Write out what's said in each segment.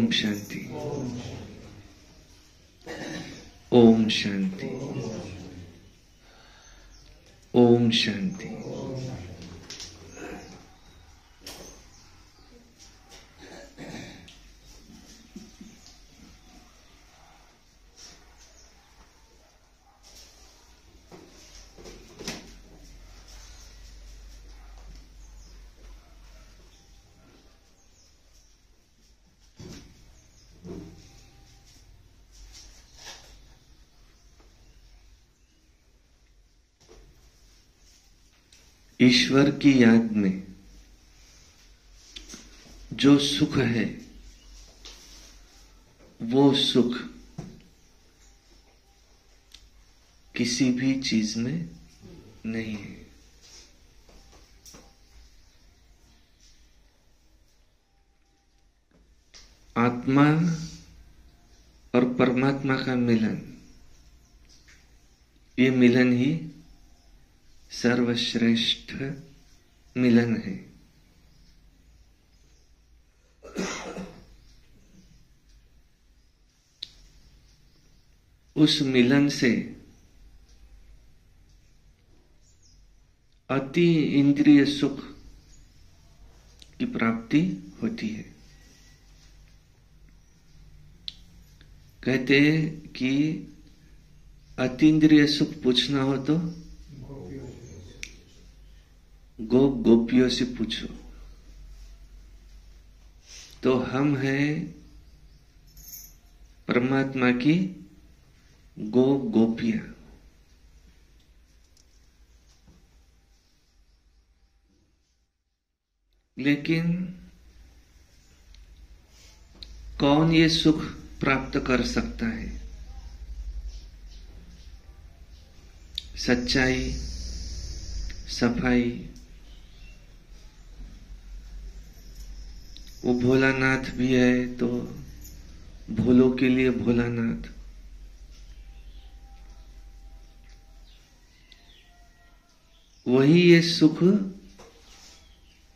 ओम शांति। ओम शांति। ओम शांति। ईश्वर की याद में जो सुख है वो सुख किसी भी चीज में नहीं है। आत्मा और परमात्मा का मिलन, ये मिलन ही सर्वश्रेष्ठ मिलन है। उस मिलन से अति इंद्रिय सुख की प्राप्ति होती है। कहते हैं कि अतीन्द्रिय सुख पूछना हो तो गोपियों से पूछो। तो हम हैं परमात्मा की गोपियां। लेकिन कौन ये सुख प्राप्त कर सकता है? सच्चाई, सफाई, वो भोलानाथ भी है तो भोलों के लिए भोलानाथ। वही ये सुख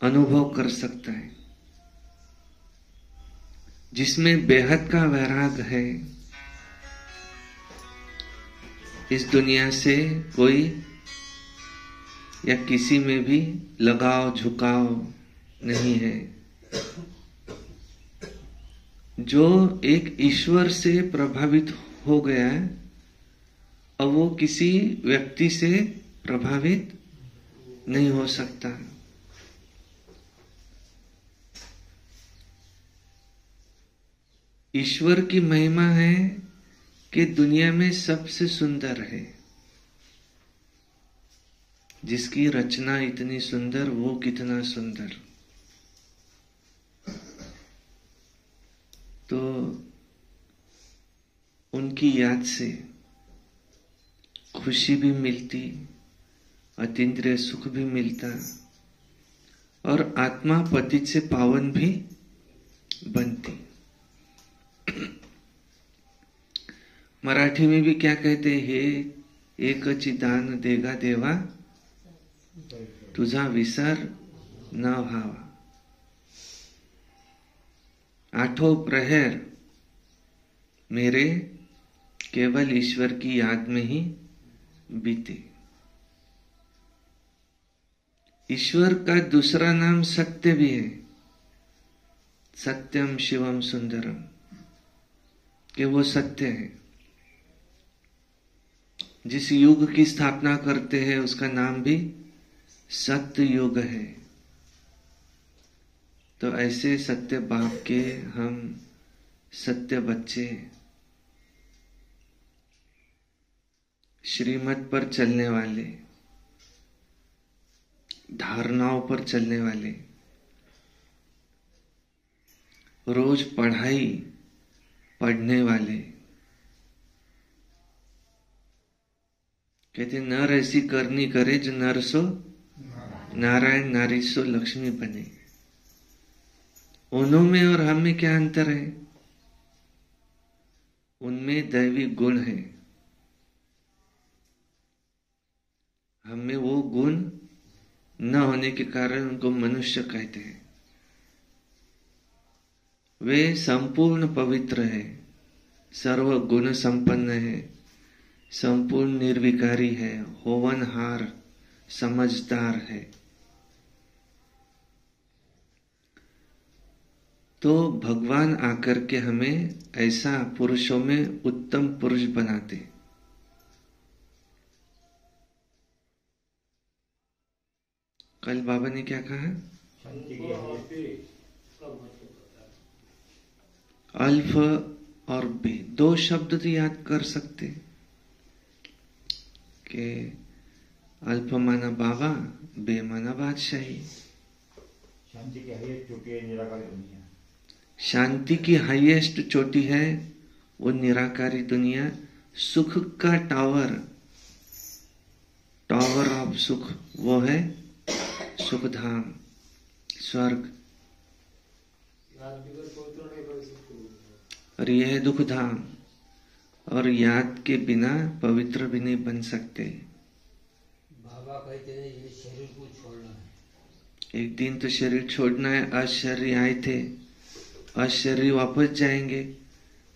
अनुभव कर सकता है जिसमें बेहद का वैराग है। इस दुनिया से कोई या किसी में भी लगाव झुकाव नहीं है। जो एक ईश्वर से प्रभावित हो गया है और वो किसी व्यक्ति से प्रभावित नहीं हो सकता। ईश्वर की महिमा है कि दुनिया में सबसे सुंदर है। जिसकी रचना इतनी सुंदर, वो कितना सुंदर। तो उनकी याद से खुशी भी मिलती, अतीन्द्रिय सुख भी मिलता और आत्मा पतित से पावन भी बनती। मराठी में भी क्या कहते हैं? एकची दान देगा देवा, तुझा विसर न व्हावा। आठों प्रहर मेरे केवल ईश्वर की याद में ही बीते। ईश्वर का दूसरा नाम सत्य भी है, सत्यम शिवम सुंदरम, कि वो सत्य है। जिस युग की स्थापना करते हैं उसका नाम भी सत्य युग है। तो ऐसे सत्य बाप के हम सत्य बच्चे, श्रीमत पर चलने वाले, धारणाओं पर चलने वाले, रोज पढ़ने वाले। कहते नर ऐसी करनी करे जो नर सो नारायण, नारी सो लक्ष्मी बने। उनमें और हम में क्या अंतर है? उनमें दैवी गुण है, हमें वो गुण न होने के कारण उनको मनुष्य कहते हैं। वे संपूर्ण पवित्र है, सर्व गुण संपन्न है, संपूर्ण निर्विकारी है, होवनहार, समझदार है। तो भगवान आकर के हमें ऐसा पुरुषों में उत्तम पुरुष बनाते। कल बाबा ने क्या कहा? अल्फ और बे, दो शब्द तो याद कर सकते कि अल्फ माना बाबा, बे माना बादशाही। शांति की हाईएस्ट चोटी है निराकारी दुनिया। शांति की हाईएस्ट चोटी है वो निराकारी दुनिया। सुख का टावर, टावर ऑफ सुख, वो है सुखधाम, स्वर्ग। और यह है दुखधाम। और याद के बिना पवित्र भी नहीं बन सकते। बाबा कहते हैं ये शरीर को छोड़ना है। एक दिन तो शरीर छोड़ना है। आज शरीर आए थे, आज शरीर वापस जाएंगे।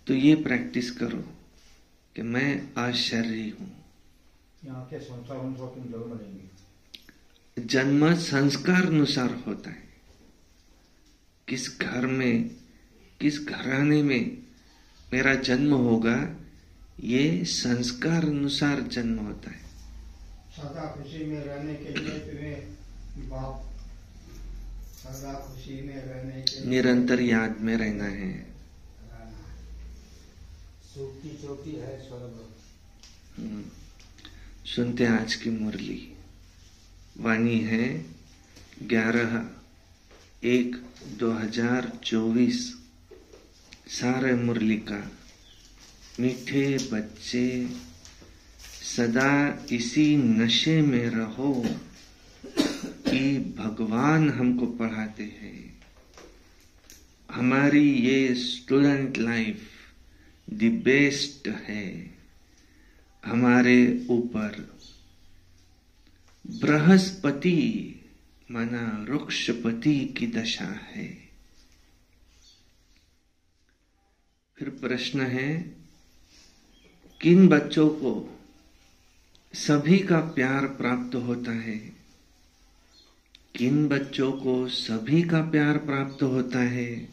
तो ये प्रैक्टिस करो कि मैं आज शरीर हूं। यहाँ के संसार अनुसार तुम जन्म लेंगे। जन्म संस्कार अनुसार होता है। किस घर में, किस घराने में मेरा जन्म होगा, ये संस्कार अनुसार जन्म होता है। सदा खुशी में रहने के लिए तुम्हें बाप, सदा खुशी में रहने के लिए निरंतर याद में रहना है। सुख की चोटी है स्वर्ग। सुनते आज की मुरली। वाणी है 11/1/2024। सारे मुरली का मीठे बच्चे सदा इसी नशे में रहो कि भगवान हमको पढ़ाते हैं। हमारी ये स्टूडेंट लाइफ द बेस्ट है। हमारे ऊपर बृहस्पति माना वृक्षपति की दशा है। फिर प्रश्न है, किन बच्चों को सभी का प्यार प्राप्त होता है? किन बच्चों को सभी का प्यार प्राप्त होता है?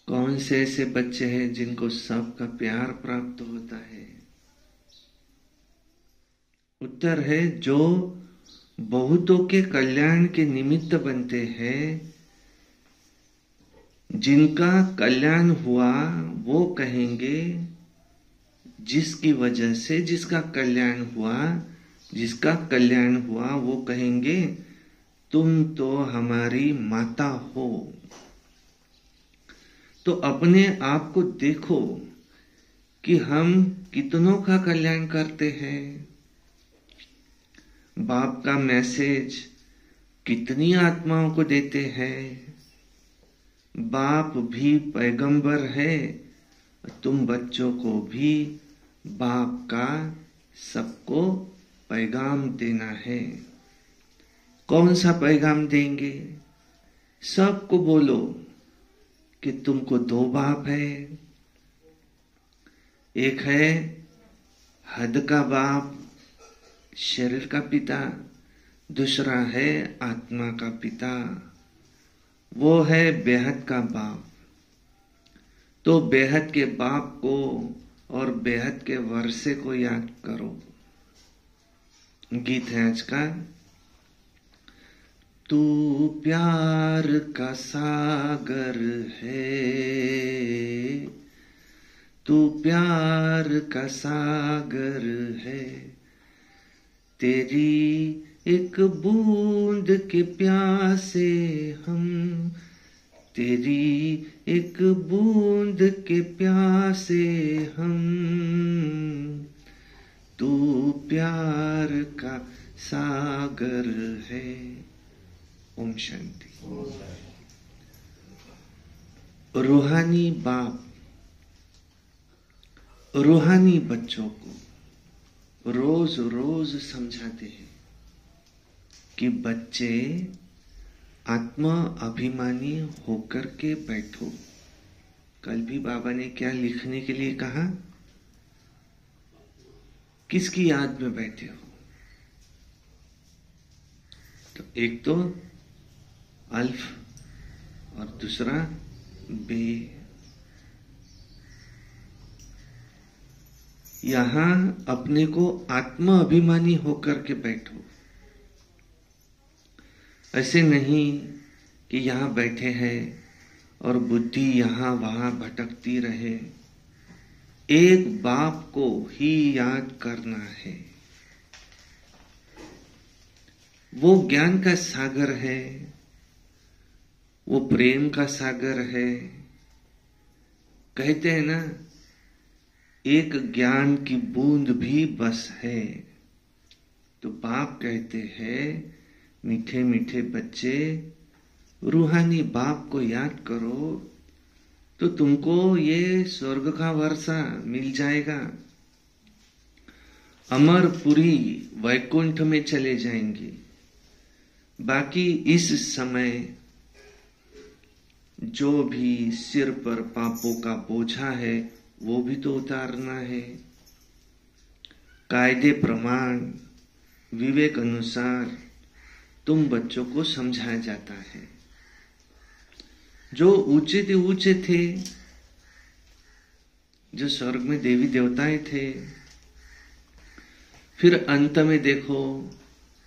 कौन से ऐसे बच्चे हैं जिनको सबका प्यार प्राप्त होता है? उत्तर है, जो बहुतों के कल्याण के निमित्त बनते हैं। जिनका कल्याण हुआ वो कहेंगे, जिसकी वजह से जिसका कल्याण हुआ, जिसका कल्याण हुआ वो कहेंगे, तुम तो हमारी माता हो। तो अपने आप को देखो कि हम कितनों का कल्याण करते हैं। बाप का मैसेज कितनी आत्माओं को देते हैं। बाप भी पैगंबर है, तुम बच्चों को भी बाप का सबको पैगाम देना है। कौन सा पैगाम देंगे? सबको बोलो कि तुमको दो बाप है। एक है हद का बाप, शरीर का पिता। दूसरा है आत्मा का पिता, वो है बेहद का बाप। तो बेहद के बाप को और बेहद के वर्षे को याद करो। गीत है आज का, तू प्यार का सागर है, तू प्यार का सागर है। तेरी एक बूंद के प्यासे हम, तेरी एक बूंद के प्यासे हम। तू प्यार का सागर है। ओम शांति। रूहानी बाप रूहानी बच्चों को रोज रोज समझाते हैं कि बच्चे, आत्म अभिमानी होकर के बैठो। कल भी बाबा ने क्या लिखने के लिए कहा? किसकी याद में बैठे हो? तो एक तो अल्फ और दूसरा बे। यहां अपने को आत्म अभिमानी होकर के बैठो। ऐसे नहीं कि यहां बैठे हैं और बुद्धि यहां वहां भटकती रहे। एक बाप को ही याद करना है। वो ज्ञान का सागर है, वो प्रेम का सागर है। कहते हैं ना, एक ज्ञान की बूंद भी बस है। तो बाप कहते हैं, मीठे मीठे बच्चे, रूहानी बाप को याद करो तो तुमको ये स्वर्ग का वर्षा मिल जाएगा। अमरपुरी वैकुंठ में चले जाएंगे। बाकी इस समय जो भी सिर पर पापों का बोझा है वो भी तो उतारना है। कायदे प्रमाण विवेक अनुसार तुम बच्चों को समझाया जाता है। जो ऊंचे थे, जो स्वर्ग में देवी देवताएं थे, फिर अंत में देखो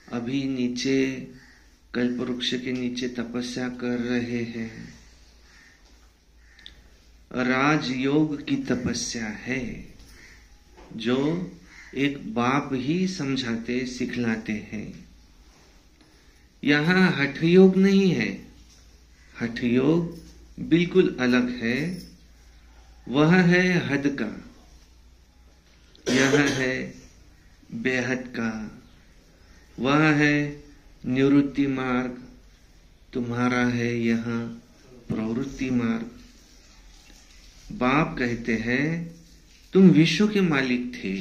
अभी नीचे कल्प वृक्ष के नीचे तपस्या कर रहे हैं। राजयोग की तपस्या है जो एक बाप ही समझाते सिखलाते हैं। यहां हठ योग नहीं है। हठ योग बिल्कुल अलग है। वह है हद का, यह है बेहद का। वह है निवृत्ति मार्ग, तुम्हारा है यहां प्रवृत्ति मार्ग। बाप कहते हैं तुम विश्व के मालिक थे।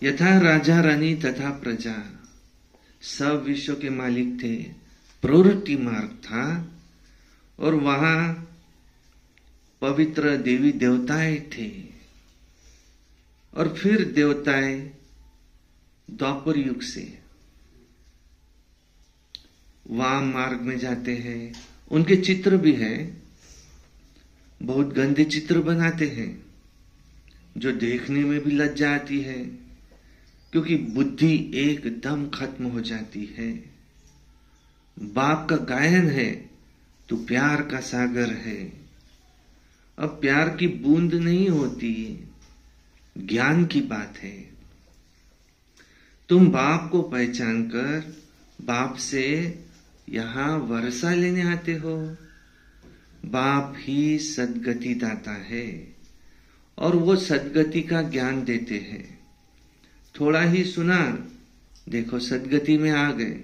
यथा राजा रानी तथा प्रजा, सब विश्व के मालिक थे। प्रवृत्ति मार्ग था और वहां पवित्र देवी देवताएं थे। और फिर देवताएं द्वापर युग से वाम मार्ग में जाते हैं। उनके चित्र भी है, बहुत गंदे चित्र बनाते हैं जो देखने में भी लज्जा आती है, क्योंकि बुद्धि एकदम खत्म हो जाती है। बाप का गायन है तो प्यार का सागर है। अब प्यार की बूंद नहीं होती, ज्ञान की बात है। तुम बाप को पहचान कर बाप से यहां वर्षा लेने आते हो। बाप ही सद्गति दाता है और वो सद्गति का ज्ञान देते हैं। थोड़ा ही सुना, देखो सद्गति में आ गए।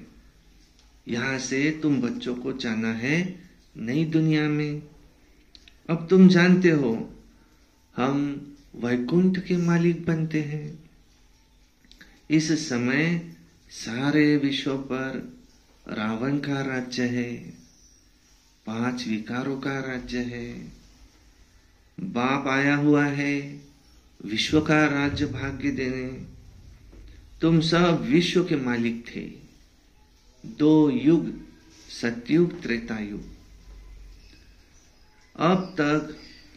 यहां से तुम बच्चों को जाना है नई दुनिया में। अब तुम जानते हो हम वैकुंठ के मालिक बनते हैं। इस समय सारे विश्व पर रावण का राज्य है, 5 विकारों का राज्य है। बाप आया हुआ है विश्व का राज्य भाग्य देने। तुम सब विश्व के मालिक थे। 2 युग, सतयुग त्रेता युग। अब तक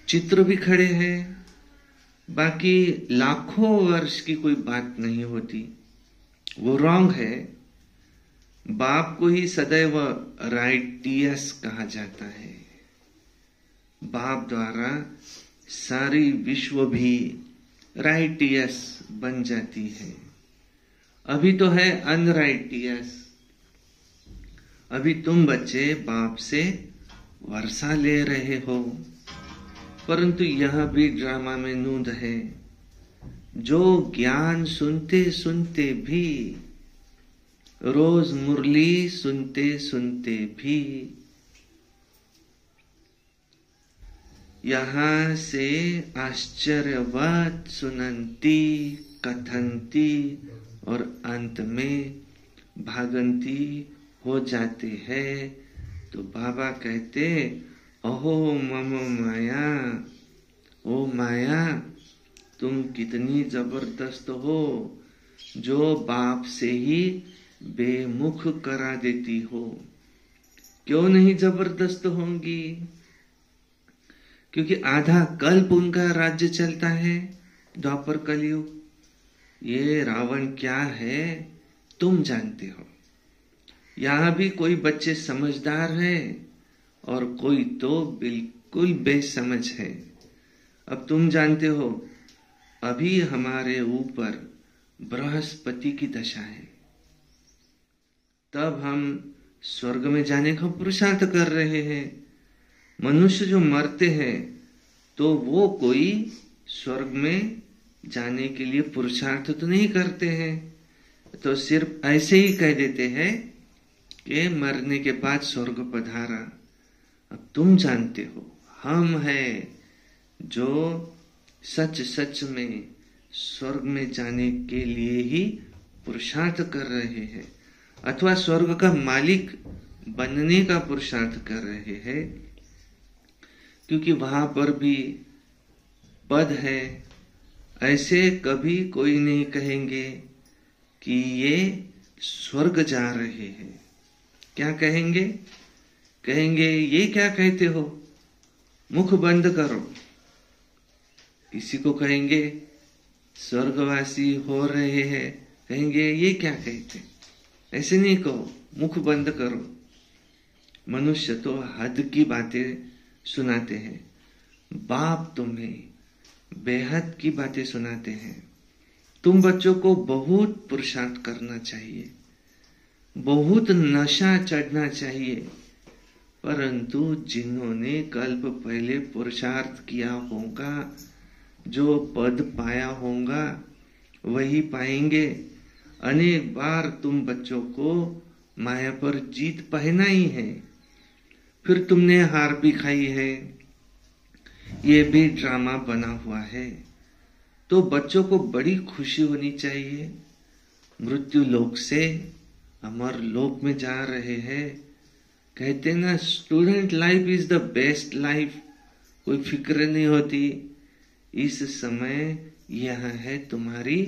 चित्र भी खड़े हैं, बाकी लाखों वर्ष की कोई बात नहीं होती। वो रॉन्ग है। बाप को ही सदैव राइटियस कहा जाता है। बाप द्वारा सारी विश्व भी राइटियस बन जाती है। अभी तो है अनराइटियस। अभी तुम बच्चे बाप से वर्षा ले रहे हो, परंतु यह भी ड्रामा में नूंद है। जो ज्ञान सुनते सुनते भी, रोज मुरली सुनते सुनते भी, यहां से आश्चर्यवत सुनंती कथंती और अंत में भागंती हो जाते हैं तो बाबा कहते, अहो मम माया, ओ माया तुम कितनी जबरदस्त हो, जो बाप से ही बेमुख करा देती हो। क्यों नहीं जबरदस्त होंगी? क्योंकि आधा कल्प उनका राज्य चलता है, द्वापर कलयुग। ये रावण क्या है तुम जानते हो। यहां भी कोई बच्चे समझदार है और कोई तो बिल्कुल बेसमझ है। अब तुम जानते हो, अभी हमारे ऊपर बृहस्पति की दशा है, तब हम स्वर्ग में जाने का पुरुषार्थ कर रहे हैं। मनुष्य जो मरते हैं तो वो कोई स्वर्ग में जाने के लिए पुरुषार्थ तो नहीं करते हैं, तो सिर्फ ऐसे ही कह देते हैं कि मरने के बाद स्वर्ग पधारा। अब तुम जानते हो, हम हैं जो सच सच में स्वर्ग में जाने के लिए ही पुरुषार्थ कर रहे हैं, अथवा स्वर्ग का मालिक बनने का पुरुषार्थ कर रहे हैं, क्योंकि वहां पर भी पद है। ऐसे कभी कोई नहीं कहेंगे कि ये स्वर्ग जा रहे हैं। क्या कहेंगे? कहेंगे ये क्या कहते हो, मुख बंद करो। किसी को कहेंगे स्वर्गवासी हो रहे हैं, कहेंगे ये क्या कहते, ऐसे नहीं कहो, मुख बंद करो। मनुष्य तो हद की बातें सुनाते हैं, बाप तुम्हें बेहद की बातें सुनाते हैं। तुम बच्चों को बहुत पुरुषार्थ करना चाहिए, बहुत नशा चढ़ना चाहिए, परंतु जिन्होंने कल्प पहले पुरुषार्थ किया होगा, जो पद पाया होगा वही पाएंगे। अनेक बार तुम बच्चों को माया पर जीत पहनाई है, फिर तुमने हार भी खाई है। ये भी ड्रामा बना हुआ है। तो बच्चों को बड़ी खुशी होनी चाहिए। मृत्यु लोक से अमर लोक में जा रहे हैं। कहते ना, student life is the best life. कोई फिक्र नहीं होती। इस समय यह है तुम्हारी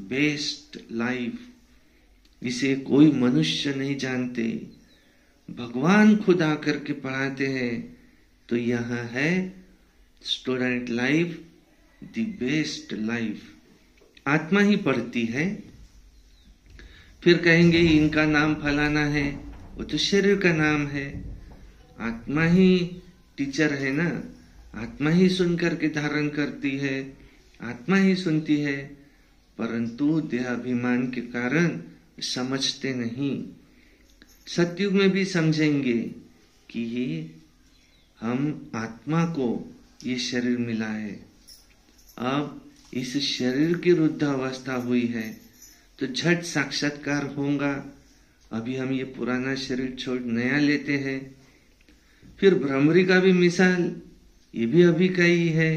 बेस्ट लाइफ। इसे कोई मनुष्य नहीं जानते, भगवान खुद आकर के पढ़ाते हैं। तो यह है student life, the best life. आत्मा ही पढ़ती है। फिर कहेंगे इनका नाम फलाना है, वो तो शरीर का नाम है। आत्मा ही टीचर है ना, आत्मा ही सुनकर के धारण करती है, आत्मा ही सुनती है, परंतु देहाभिमान के कारण समझते नहीं। सतयुग में भी समझेंगे कि ये हम आत्मा को ये शरीर मिला है। अब इस शरीर की वृद्धावस्था हुई है तो झट साक्षात्कार होगा। अभी हम ये पुराना शरीर छोड़ नया लेते हैं। फिर भ्रमरी का भी मिसाल ये भी अभी का ही है।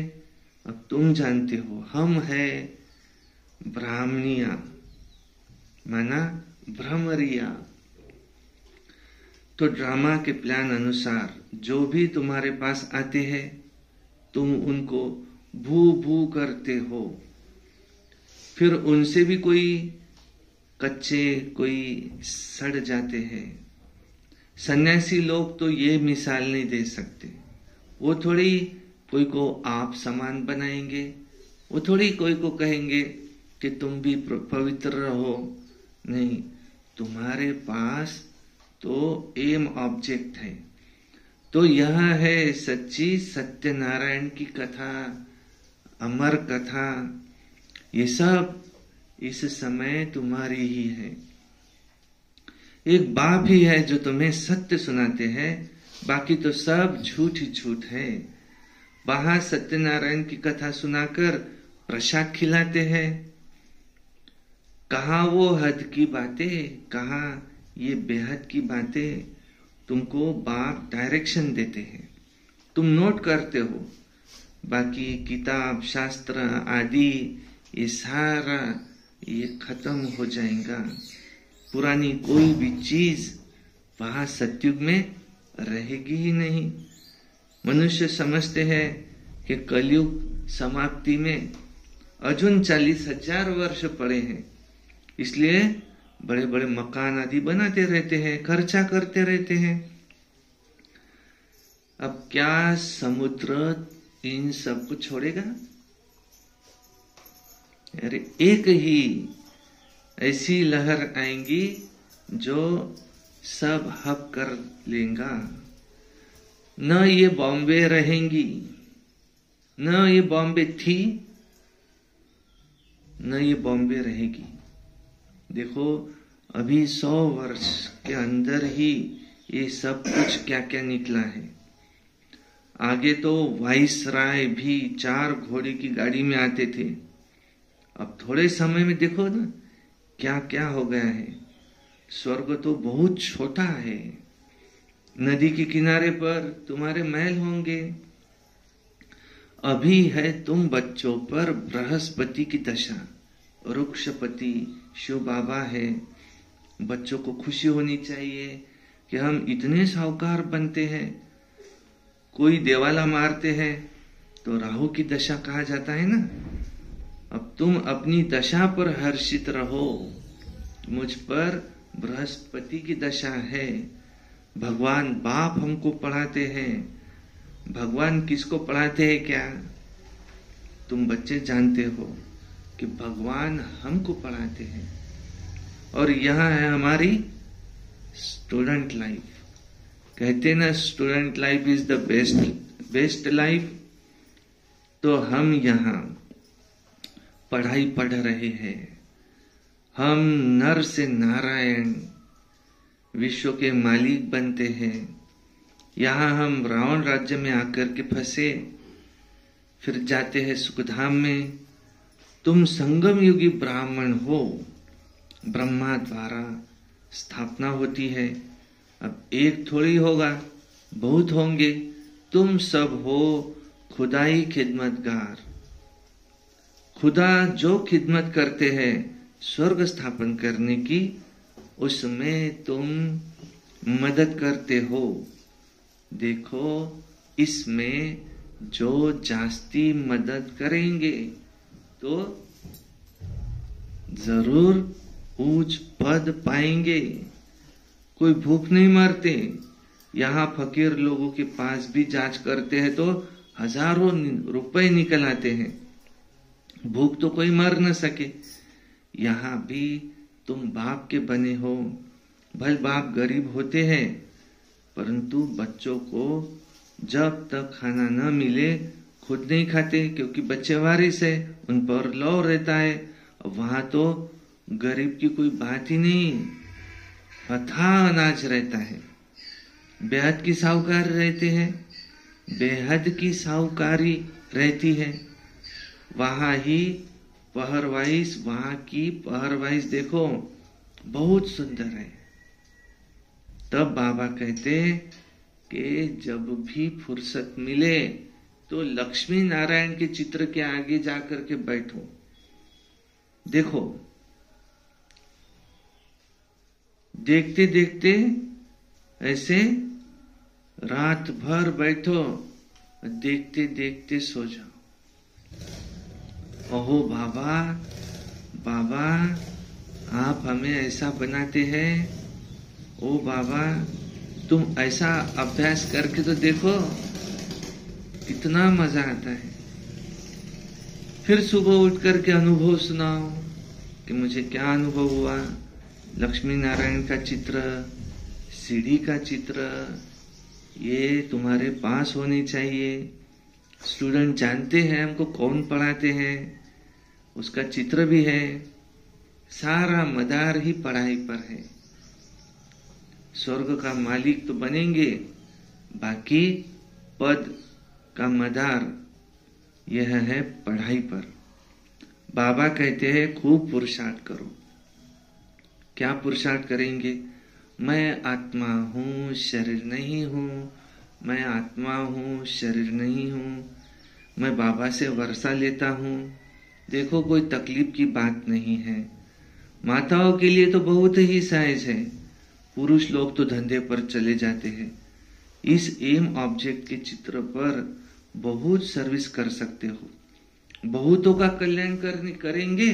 अब तुम जानते हो, हम है ब्राह्मणिया माना भ्रमरिया। तो ड्रामा के प्लान अनुसार जो भी तुम्हारे पास आते हैं, तुम उनको भू भू करते हो। फिर उनसे भी कोई कच्चे, कोई सड़ जाते हैं। सन्यासी लोग तो ये मिसाल नहीं दे सकते। वो थोड़ी कोई को आप समान बनाएंगे, वो थोड़ी कोई को कहेंगे कि तुम भी पवित्र रहो। नहीं, तुम्हारे पास तो एम ऑब्जेक्ट है। तो यह है सच्ची सत्यनारायण की कथा, अमर कथा। ये सब इस समय तुम्हारी ही है। एक बाप ही है जो तुम्हें सत्य सुनाते हैं, बाकी तो सब झूठ ही झूठ है। बाहर सत्यनारायण की कथा सुनाकर प्रसाद खिलाते हैं। कहा वो हद की बातें, कहा ये बेहद की बातें। तुमको बाप डायरेक्शन देते हैं, तुम नोट करते हो। बाकी किताब शास्त्र आदि ये सारा ये खत्म हो जाएगा। पुरानी कोई भी चीज वहां सतयुग में रहेगी ही नहीं। मनुष्य समझते हैं कि कलयुग समाप्ति में अजून 40,000 वर्ष पड़े हैं, इसलिए बड़े बड़े मकान आदि बनाते रहते हैं, खर्चा करते रहते हैं। अब क्या समुद्र इन सबको छोड़ेगा? अरे एक ही ऐसी लहर आएंगी जो सब हप कर लेगा। न ये बॉम्बे रहेंगी, न ये बॉम्बे थी, न ये बॉम्बे रहेगी। देखो अभी 100 वर्ष के अंदर ही ये सब कुछ क्या क्या निकला है। आगे तो वाइसराय भी 4 घोड़े की गाड़ी में आते थे, अब थोड़े समय में देखो ना क्या क्या हो गया है। स्वर्ग तो बहुत छोटा है। नदी के किनारे पर तुम्हारे महल होंगे। अभी है तुम बच्चों पर बृहस्पति की दशा, वृक्षपति शिव बाबा है। बच्चों को खुशी होनी चाहिए कि हम इतने साहूकार बनते हैं। कोई देवाला मारते हैं तो राहु की दशा कहा जाता है ना। अब तुम अपनी दशा पर हर्षित रहो। मुझ पर बृहस्पति की दशा है। भगवान बाप हमको पढ़ाते हैं। भगवान किसको पढ़ाते हैं क्या? तुम बच्चे जानते हो कि भगवान हमको पढ़ाते हैं। और यह है हमारी स्टूडेंट लाइफ। कहते ना student life is the best life. तो हम यहाँ पढ़ाई पढ़ रहे हैं। हम नर से नारायण विश्व के मालिक बनते हैं। यहाँ हम रावण राज्य में आकर के फंसे, फिर जाते हैं सुखधाम में। तुम संगम युगी ब्राह्मण हो। ब्रह्मा द्वारा स्थापना होती है। अब एक थोड़ी होगा, बहुत होंगे। तुम सब हो खुदाई खिदमतगार। खुदा जो खिदमत करते हैं स्वर्ग स्थापन करने की, उसमें तुम मदद करते हो। देखो इसमें जो जास्ती मदद करेंगे तो जरूर ऊंच पद पाएंगे। कोई भूख नहीं मरते। यहाँ फकीर लोगों के पास भी जांच करते हैं तो हजारों रुपए निकल आते हैं। भूख तो कोई मर न सके। यहाँ भी तुम बाप के बने हो। भले बाप गरीब होते हैं, परंतु बच्चों को जब तक खाना न मिले खुद नहीं खाते, क्योंकि बच्चे वारिस है, उन पर लौ रहता है। वहां तो गरीब की कोई बात ही नहीं, अथाह अनाज रहता है। बेहद की साहूकार रहते हैं, बेहद की साहूकारी रहती है। वहां ही पहरवाइज, वहां की पहरवाइज देखो बहुत सुंदर है। तब बाबा कहते कि जब भी फुर्सत मिले तो लक्ष्मी नारायण के चित्र के आगे जाकर के बैठो। देखो देखते देखते ऐसे रात भर बैठो, देखते देखते सो जाओ। ओहो बाबा, बाबा आप हमें ऐसा बनाते हैं। ओ बाबा तुम ऐसा अभ्यास करके तो देखो, कितना मजा आता है। फिर सुबह उठ करके अनुभव सुनाओ कि मुझे क्या अनुभव हुआ। लक्ष्मी नारायण का चित्र, सीढ़ी का चित्र, ये तुम्हारे पास होनी चाहिए। स्टूडेंट जानते हैं हमको कौन पढ़ाते हैं, उसका चित्र भी है। सारा मदार ही पढ़ाई पर है। स्वर्ग का मालिक तो बनेंगे, बाकी पद का मदार यह है पढ़ाई पर। बाबा कहते हैं खूब पुरुषार्थ करो। क्या पुरुषार्थ करेंगे? मैं आत्मा हूँ, शरीर नहीं हूँ। मैं आत्मा हूँ, शरीर नहीं हूँ। मैं बाबा से वर्षा लेता हूँ। देखो कोई तकलीफ की बात नहीं है। माताओं के लिए तो बहुत ही सहज है, पुरुष लोग तो धंधे पर चले जाते हैं। इस एम ऑब्जेक्ट के चित्र पर बहुत सर्विस कर सकते हो। बहुतों का कल्याण करेंगे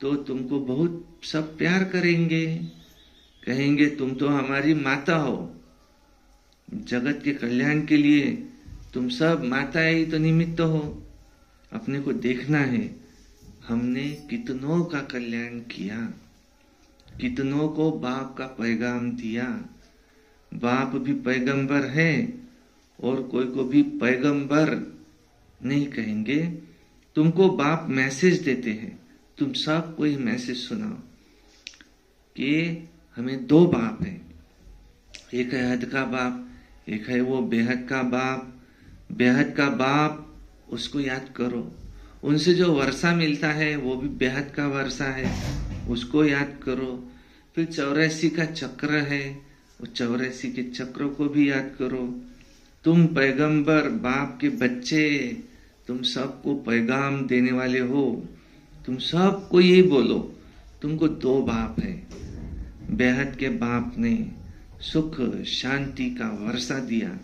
तो तुमको बहुत सब प्यार करेंगे, कहेंगे तुम तो हमारी माता हो। जगत के कल्याण के लिए तुम सब माता ही तो निमित्त हो। अपने को देखना है हमने कितनों का कल्याण किया, कितनों को बाप का पैगाम दिया। बाप भी पैगंबर है और कोई को भी पैगंबर नहीं कहेंगे। तुमको बाप मैसेज देते हैं, तुम सब कोई मैसेज सुनाओ कि हमें दो बाप है, एक है हद का बाप, एक है वो बेहद का बाप। बेहद का बाप उसको याद करो, उनसे जो वर्षा मिलता है वो भी बेहद का वर्षा है, उसको याद करो। फिर 84 का चक्र है, वो 84 के चक्र को भी याद करो। तुम पैगंबर बाप के बच्चे, तुम सबको पैगाम देने वाले हो। तुम सबको यही बोलो तुमको दो बाप है। बेहद के बाप ने सुख शांति का वर्षा दिया।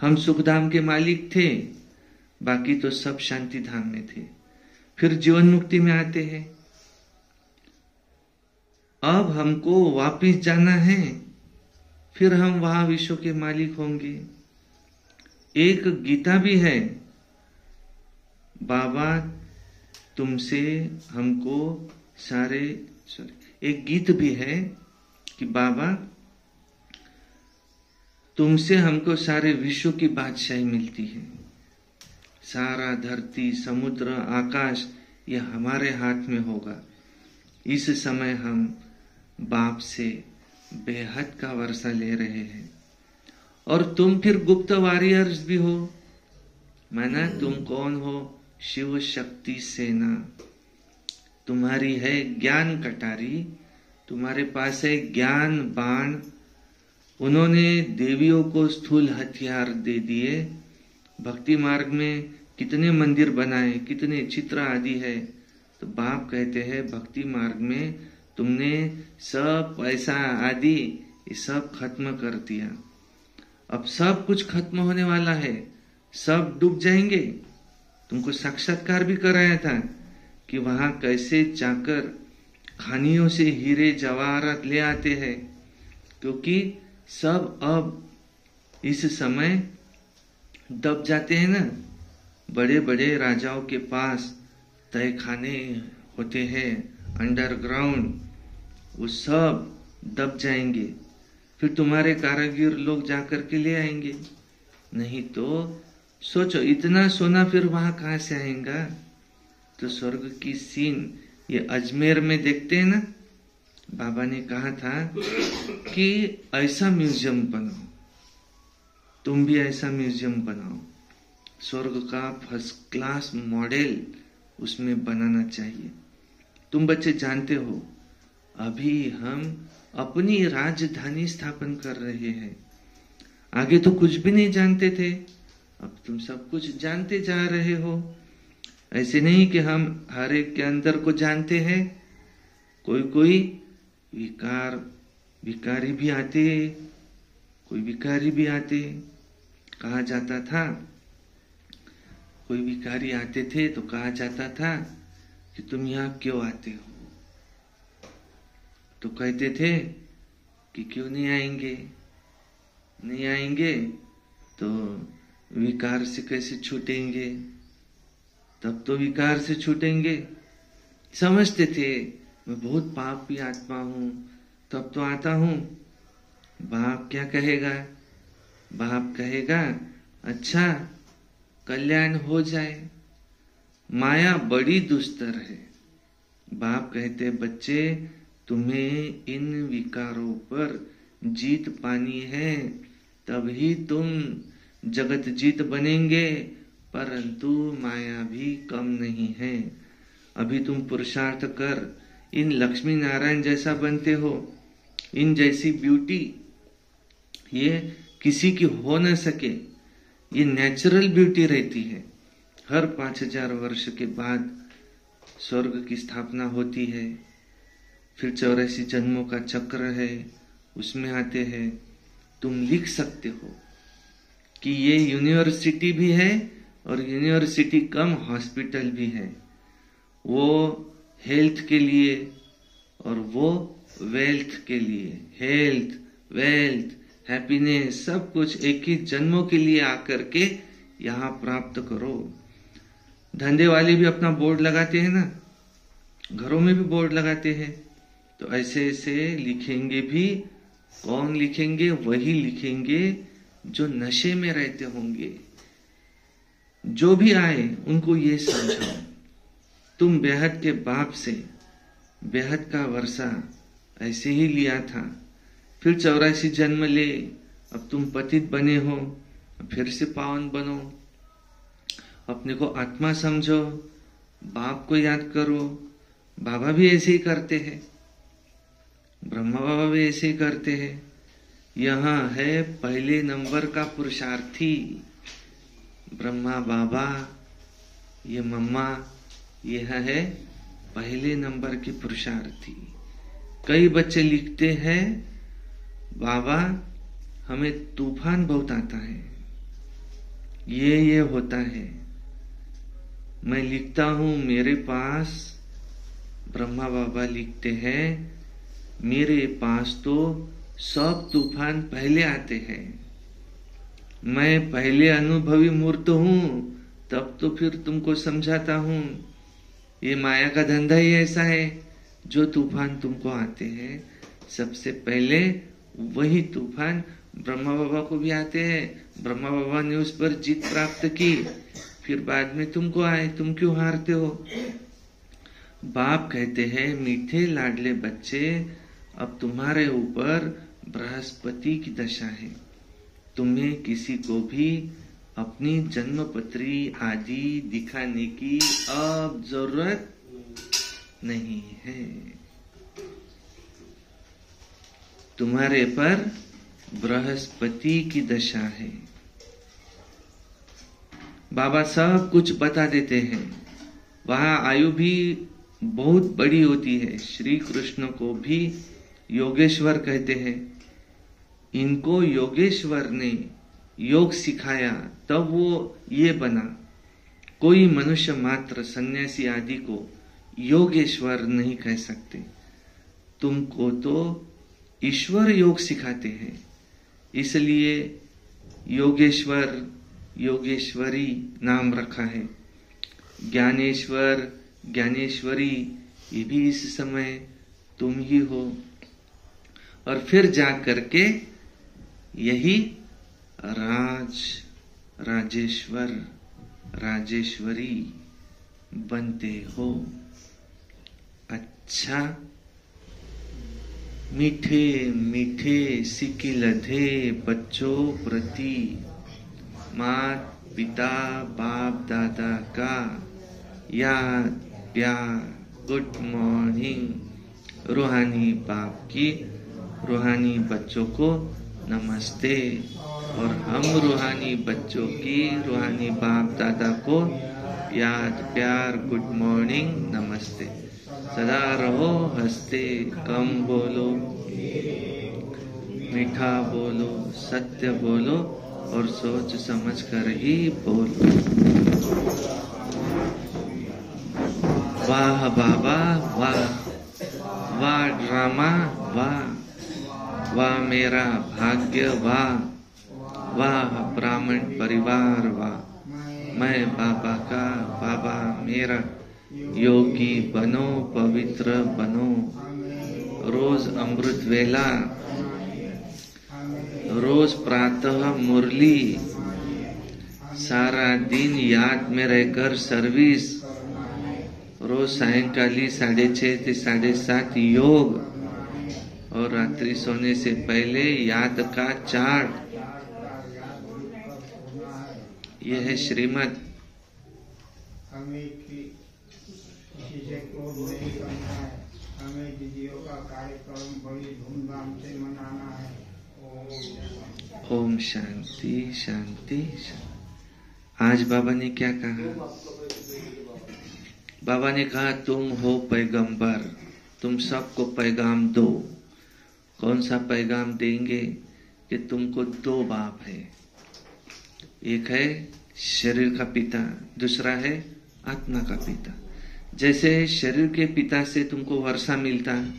हम सुखधाम के मालिक थे, बाकी तो सब शांति धाम में थे। फिर जीवन मुक्ति में आते हैं। अब हमको वापिस जाना है, फिर हम वहां विश्व के मालिक होंगे। एक गीता भी है, बाबा तुमसे हमको सारे एक गीत भी है कि बाबा तुमसे हमको सारे विश्व की बादशाही मिलती है। सारा धरती समुद्र आकाश ये हमारे हाथ में होगा। इस समय हम बाप से बेहद का वर्षा ले रहे हैं। और तुम फिर गुप्त वॉरियर्स भी हो, माना तुम कौन हो? शिव शक्ति सेना। तुम्हारी है ज्ञान कटारी, तुम्हारे पास है ज्ञान बाण। उन्होंने देवियों को स्थूल हथियार दे दिए। भक्ति मार्ग में कितने मंदिर बनाए, कितने चित्र आदि है। तो बाप कहते हैं भक्ति मार्ग में तुमने सब पैसा आदि ये सब खत्म कर दिया। अब सब कुछ खत्म होने वाला है, सब डूब जाएंगे। तुमको साक्षात्कार भी कराया था कि वहां कैसे जाकर खानियों से हीरे जवाहरात ले आते हैं, क्योंकि सब अब इस समय दब जाते हैं ना। बड़े बड़े राजाओं के पास तय खाने होते हैं अंडरग्राउंड, वो सब दब जाएंगे। फिर तुम्हारे कारीगर लोग जाकर के ले आएंगे। नहीं तो सोचो इतना सोना फिर वहां कहां से आएगा। तो स्वर्ग की सीन ये अजमेर में देखते हैं ना। बाबा ने कहा था कि ऐसा म्यूजियम बनाओ, तुम भी ऐसा म्यूजियम बनाओ। स्वर्ग का फर्स्ट क्लास मॉडल उसमें बनाना चाहिए। तुम बच्चे जानते हो अभी हम अपनी राजधानी स्थापन कर रहे हैं। आगे तो कुछ भी नहीं जानते थे, अब तुम सब कुछ जानते जा रहे हो। ऐसे नहीं कि हम हर एक के अंदर को जानते हैं। कोई कोई विकारी भी आते, कोई विकारी भी आते। कहा जाता था, कोई विकारी आते थे तो कहा जाता था कि तुम यहाँ क्यों आते हो? तो कहते थे कि क्यों नहीं आएंगे, नहीं आएंगे तो विकार से कैसे छूटेंगे? तब तो विकार से छूटेंगे। समझते थे मैं बहुत पापी आत्मा हूं, तब तो आता हूं। बाप क्या कहेगा? बाप कहेगा अच्छा कल्याण हो जाए। माया बड़ी दुस्तर है। बाप कहते बच्चे तुम्हें इन विकारों पर जीत पानी है, तभी तुम जगत जीत बनेंगे। परंतु माया भी कम नहीं है। अभी तुम पुरुषार्थ कर इन लक्ष्मी नारायण जैसा बनते हो। इन जैसी ब्यूटी ये किसी की हो न सके, ये नेचुरल ब्यूटी रहती है। हर 5000 वर्ष के बाद स्वर्ग की स्थापना होती है। फिर 84 जन्मों का चक्र है उसमें आते हैं, तुम लिख सकते हो कि ये यूनिवर्सिटी भी है और यूनिवर्सिटी कम हॉस्पिटल भी है। वो हेल्थ के लिए और वो वेल्थ के लिए, हेल्थ, वेल्थ, हैप्पीनेस, सब कुछ एक ही जन्मों के लिए आकर के यहाँ प्राप्त करो। धंधे वाले भी अपना बोर्ड लगाते हैं ना, घरों में भी बोर्ड लगाते हैं। तो ऐसे ऐसे लिखेंगे भी, कौन लिखेंगे? वही लिखेंगे जो नशे में रहते होंगे। जो भी आए उनको ये समझाओ, तुम बेहद के बाप से बेहद का वर्षा ऐसे ही लिया था, फिर 84 जन्म ले, अब तुम पतित बने हो, फिर से पावन बनो। अपने को आत्मा समझो, बाप को याद करो। बाबा भी ऐसे ही करते हैं, ब्रह्मा बाबा भी ऐसे ही करते हैं। यहाँ है पहले नंबर का पुरुषार्थी ब्रह्मा बाबा, ये मम्मा, यह है पहले नंबर के पुरुषार्थी। कई बच्चे लिखते हैं, बाबा हमें तूफान बहुत आता है, ये होता है। मैं लिखता हूं मेरे पास, ब्रह्मा बाबा लिखते हैं, मेरे पास तो सब तूफान पहले आते हैं, मैं पहले अनुभवी मूर्त हूं, तब तो फिर तुमको समझाता हूं। ये माया का धंधा ही ऐसा है, जो तूफान तुमको आते हैं सबसे पहले वही तूफान ब्रह्मा बाबा को भी आते हैं। ब्रह्मा बाबा ने उस पर जीत प्राप्त की, फिर बाद में तुमको आए, तुम क्यों हारते हो? बाप कहते हैं, मीठे लाडले बच्चे, अब तुम्हारे ऊपर बृहस्पति की दशा है, तुम्हें किसी को भी अपनी जन्मपत्री आदि दिखाने की अब जरूरत नहीं है। तुम्हारे पर बृहस्पति की दशा है। बाबा सब कुछ बता देते हैं। वहां आयु भी बहुत बड़ी होती है। श्री कृष्ण को भी योगेश्वर कहते हैं। इनको योगेश्वर ने योग सिखाया, तब वो ये बना। कोई मनुष्य मात्र सन्यासी आदि को योगेश्वर नहीं कह सकते। तुमको तो ईश्वर योग सिखाते हैं, इसलिए योगेश्वर, योगेश्वरी नाम रखा है। ज्ञानेश्वर, ज्ञानेश्वरी, ये भी इस समय तुम ही हो। और फिर जा करके यही राजेश्वर, राजेश्वरी बनते हो। अच्छा, मीठे मीठे सिकिलधे बच्चों प्रति मात पिता बाप दादा का याद प्यार, गुड मॉर्निंग। रूहानी बाप की रूहानी बच्चों को नमस्ते, और हम रूहानी बच्चों की रूहानी बाप दादा को याद प्यार, गुड मॉर्निंग, नमस्ते। सदा रहो हंसते, कम बोलो, मीठा बोलो, सत्य बोलो और सोच समझ कर ही बोलो। वाह बाबा वाह, वाह ड्रामा वाह, वाह मेरा भाग्य वाह, वाह ब्राह्मण परिवार वाह। मैं बाबा का, बाबा मेरा। योगी बनो, पवित्र बनो। रोज अमृत वेला, रोज प्रातः मुरली, सारा दिन याद में रहकर सर्विस। रोज सायंकाली 6:30 से 7:30 योग, और रात्रि सोने से पहले याद का चार्ट। यह है श्रीमद्। हमें किसी से क्रोध नहीं करना है। हमें दीदियों का कार्यक्रम बड़ी धूमधाम से मनाना है। ओम शांति शांति शांति। आज बाबा ने क्या कहा? बाबा ने कहा, तुम हो पैगंबर, तुम सबको पैगाम दो। कौन सा पैगाम देंगे कि तुमको दो बाप है, एक है शरीर का पिता, दूसरा है आत्मा का पिता। जैसे शरीर के पिता से तुमको वर्षा मिलता है,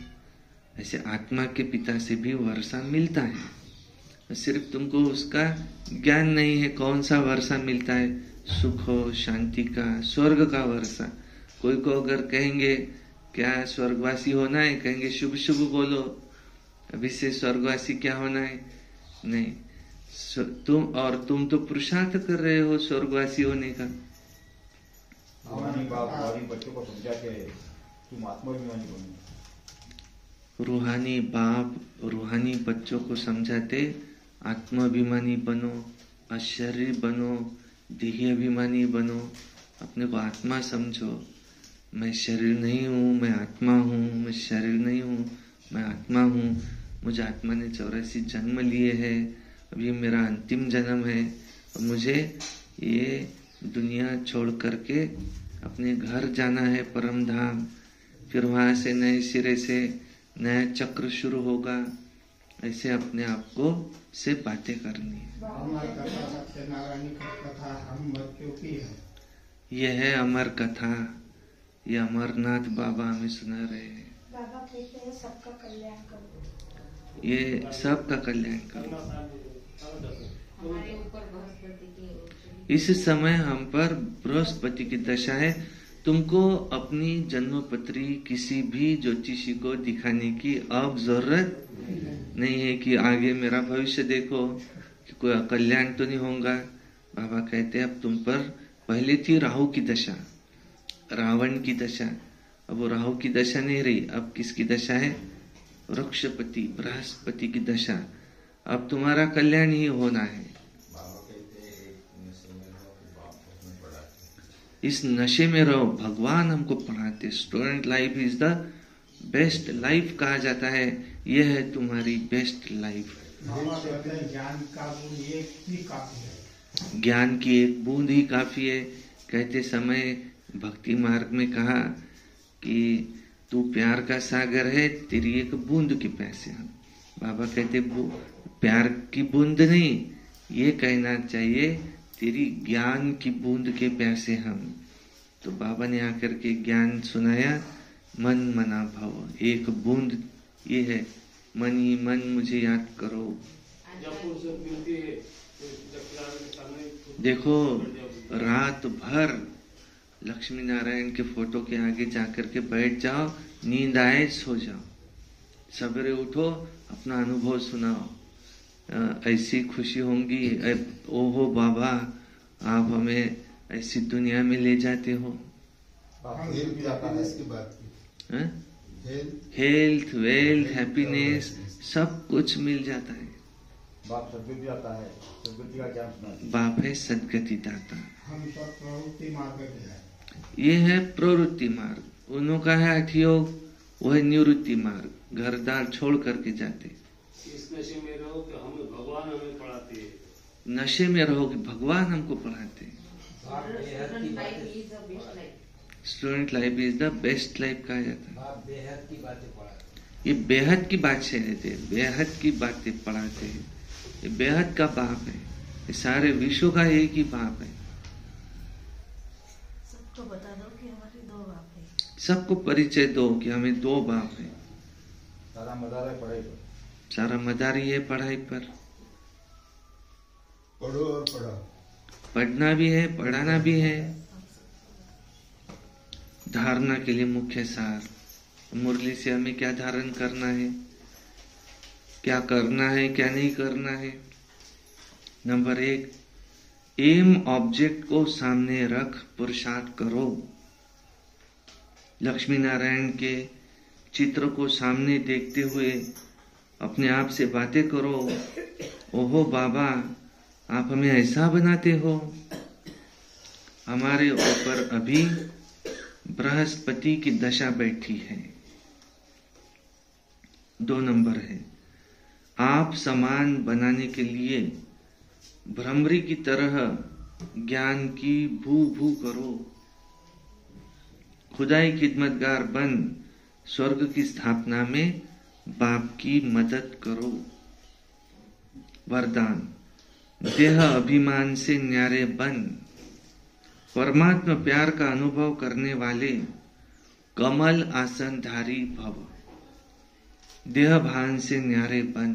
ऐसे आत्मा के पिता से भी वर्षा मिलता है। सिर्फ तुमको उसका ज्ञान नहीं है कौन सा वर्षा मिलता है, सुख हो, शांति का, स्वर्ग का वर्षा। कोई को अगर कहेंगे क्या स्वर्गवासी होना है, कहेंगे शुभ शुभ बोलो, अभी से स्वर्गवासी क्या होना है, नहीं। तुम तो पुरुषार्थ कर रहे हो स्वर्गवासी होने का। रूहानी बाप रूहानी बच्चों को समझा के तुम आत्माभिमानी बनो। रूहानी बाप रूहानी बच्चों को समझाते आत्माभिमानी बनो, अशरीर बनो, देही अभिमानी बनो, अपने को आत्मा समझो। मैं शरीर नहीं हूँ, मैं आत्मा हूँ, मैं शरीर नहीं हूँ, मैं आत्मा हूँ। मुझे आत्मा ने 84 जन्म लिए हैं, अब ये मेरा अंतिम जन्म है और मुझे ये दुनिया छोड़ करके अपने घर जाना है परम धाम। फिर वहां से नए सिरे से नया चक्र शुरू होगा। ऐसे अपने आप को से बातें करनी है। अमर कथा सत्यनारायण की कथा हम बच्चों की है। यह है अमर कथा, ये अमरनाथ बाबा हमें सुना रहे हैं। बाबा कहते हैं सबका कल्याण करो, ये सबका कल्याण करो। हमारे ऊपर बृहस्पति की इस समय हम पर बृहस्पति की दशा है। तुमको अपनी जन्मपत्री किसी भी ज्योतिषी को दिखाने की अब जरूरत नहीं है कि आगे मेरा भविष्य देखो कि कोई कल्याण तो नहीं होगा। बाबा कहते अब तुम पर पहले थी राहु की दशा, रावण की दशा, अब वो राहु की दशा नहीं रही, अब किसकी दशा है, वृक्षपति बृहस्पति की दशा। अब तुम्हारा कल्याण ही होना है। इस नशे में रहो, भगवान हमको पढ़ाते। Student life is the best life कहा जाता है, यह है तुम्हारी बेस्ट लाइफ। ज्ञान का गुण एक ही काफी है, ज्ञान की एक बूंद ही काफी है। कहते समय भक्ति मार्ग में कहा कि तू प्यार का सागर है, तेरी एक बूंद की प्यासे हम। बाबा कहते प्यार की बूंद नहीं, ये कहना चाहिए तेरी ज्ञान की बूंद के प्यासे हम। तो बाबा ने आकर के ज्ञान सुनाया, मन मना भाव, एक बूंद ये है, मन ही मन मुझे याद करो। देखो रात भर लक्ष्मी नारायण के फोटो के आगे जाकर के बैठ जाओ, नींद आए सो जाओ, सवेरे उठो अपना अनुभव सुनाओ, ऐसी खुशी होंगी। ओहो बाबा आप हमें ऐसी दुनिया में ले जाते हो। हेल्थ वेल्थ हैप्पीनेस सब कुछ मिल जाता है। बाप सदगति आता है, सदगति का ज्ञान सुनाते। बाप है सदगति दाता। हम सब प्रवृत्ति मार्ग के हैं। ये है प्रवृत्ति मार्ग, उन्हों का है हठ योग, वो है निवृत्ति मार्ग, घरदार छोड़ करके जाते। इस नशे में रहो कि हम भगवान हमें पढ़ाते हैं, नशे में रहो कि भगवान हमको पढ़ाते हैं। Student life is the best life कहा जाता है। बेहद की बातें पढ़ाते, ये बेहद की बात छे देते, बेहद की बातें पढ़ाते हैं। ये बेहद का बाप है, ये सारे विश्व का एक ही बाप है। सबको बता दो कि हमारे दो बाप है। सबको परिचय दो कि हमें दो बाप है। सारा मदार है पढ़ाई पर, सारा मदारी है पढ़ाई पर। पढ़ो और पढ़ो, पढ़ना भी है, पढ़ाना भी है। धारणा के लिए मुख्य सार, मुरली से हमें क्या धारण करना है, क्या करना है, क्या नहीं करना है। नंबर 1, एम ऑब्जेक्ट को सामने रख पुरुषार्थ करो। लक्ष्मी नारायण के चित्र को सामने देखते हुए अपने आप से बातें करो। ओहो बाबा आप हमें ऐसा बनाते हो। हमारे ऊपर अभी बृहस्पति की दशा बैठी है। 2 नंबर है, आप समान बनाने के लिए भ्रमरी की तरह ज्ञान की भू भू करो। खुदाई खिदमतगार बन स्वर्ग की स्थापना में बाप की मदद करो। वरदान, देह अभिमान से न्यारे बन परमात्मा प्यार का अनुभव करने वाले कमल आसन धारी भव। देह भान से न्यारे बन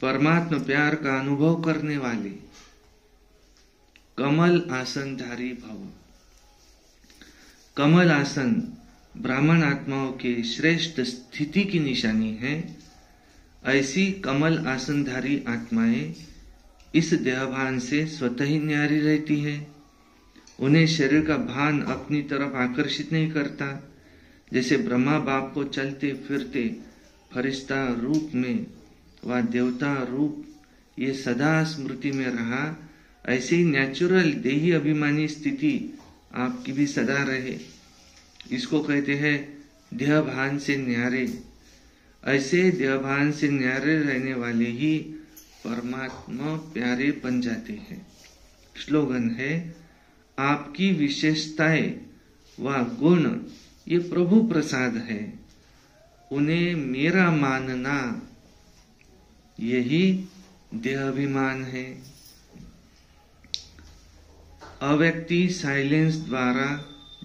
परमात्मा प्यार का अनुभव करने वाले कमल आसन धारी भव। कमल आसन ब्राह्मण आत्माओं के श्रेष्ठ स्थिति की निशानी है। ऐसी कमल आसनधारी आत्माएं इस देहभान से स्वतः ही न्यारी रहती है। उन्हें शरीर का भान अपनी तरफ आकर्षित नहीं करता। जैसे ब्रह्मा बाप को चलते फिरते फरिश्ता रूप में व देवता रूप ये सदा स्मृति में रहा, ऐसे ही नेचुरल देही अभिमानी स्थिति आपकी भी सदा रहे। इसको कहते हैं देहभान से न्यारे। ऐसे देहभान से न्यारे रहने वाले ही परमात्मा प्यारे बन जाते हैं। स्लोगन है, आपकी विशेषताएं व गुण ये प्रभु प्रसाद है, उन्हें मेरा मानना यही देहाभिमान है। अव्यक्ति साइलेंस द्वारा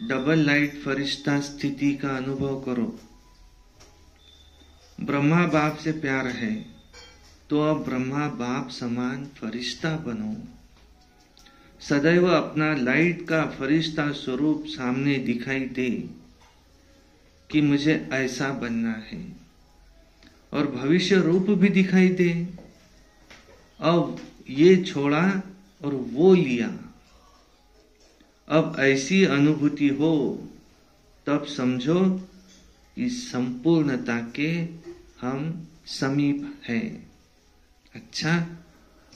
डबल लाइट फरिश्ता स्थिति का अनुभव करो। ब्रह्मा बाप से प्यार है तो अब ब्रह्मा बाप समान फरिश्ता बनो। सदैव अपना लाइट का फरिश्ता स्वरूप सामने दिखाई दे कि मुझे ऐसा बनना है, और भविष्य रूप भी दिखाई दे। अब ये छोड़ा और वो लिया, अब ऐसी अनुभूति हो, तब समझो कि संपूर्णता के हम समीप है। अच्छा,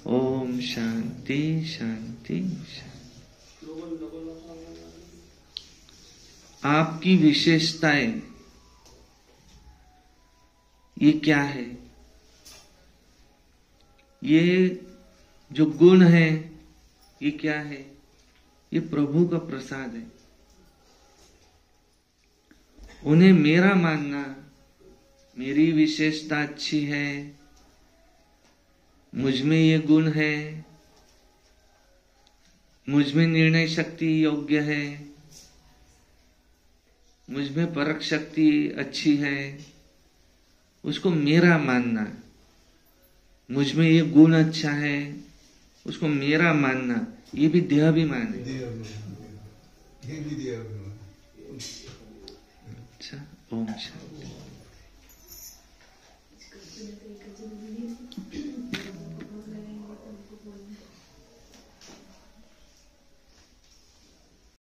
ओम शांति शांति शांति। आपकी विशेषताएं ये क्या है? ये जो गुण है ये क्या है? ये प्रभु का प्रसाद है। उन्हें मेरा मानना, मेरी विशेषता अच्छी है, मुझ में ये गुण है, मुझ में निर्णय शक्ति योग्य है, मुझ में परख शक्ति अच्छी है, उसको मेरा मानना। मुझ में ये गुण अच्छा है, उसको मेरा मानना, ये भी देहाभिमान है। अच्छा, ओम शांति।